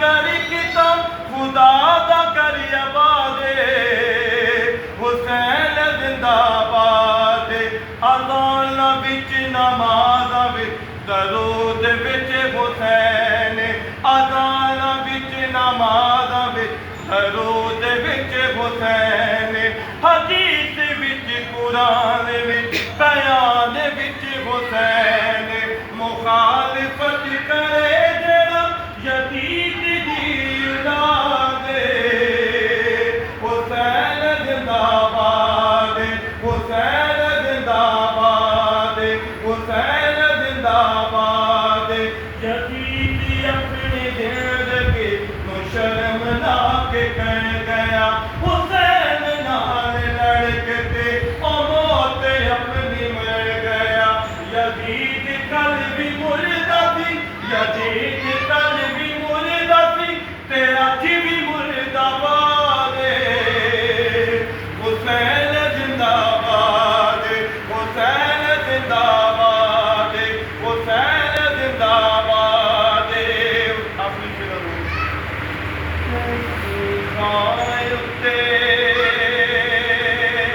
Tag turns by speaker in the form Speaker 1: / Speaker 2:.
Speaker 1: नगर किता खुदा दा कर आबादे हुसैन जिंदाबाद अज़ान विच नमाज़ विच दरूद विच हुसैन अज़ान विच नमाज़ विच दरूद विच हुसैन हदीस विच कुरान विच बयान विच हुसैन मुखालिफत करे जेड़ा यजीद दी औलाद हुसैन जिंदाबाद हुसैन जिंदाबाद हुसैन जिंदाबाद यजीद अपने दिल के शर्मनाक कर गया हुसैन नाल लड़कते ओ मौत अपनी मर गया यजीद कल भी मुर्दा थी यजीद कल भी मुर्दा थी ते अज भी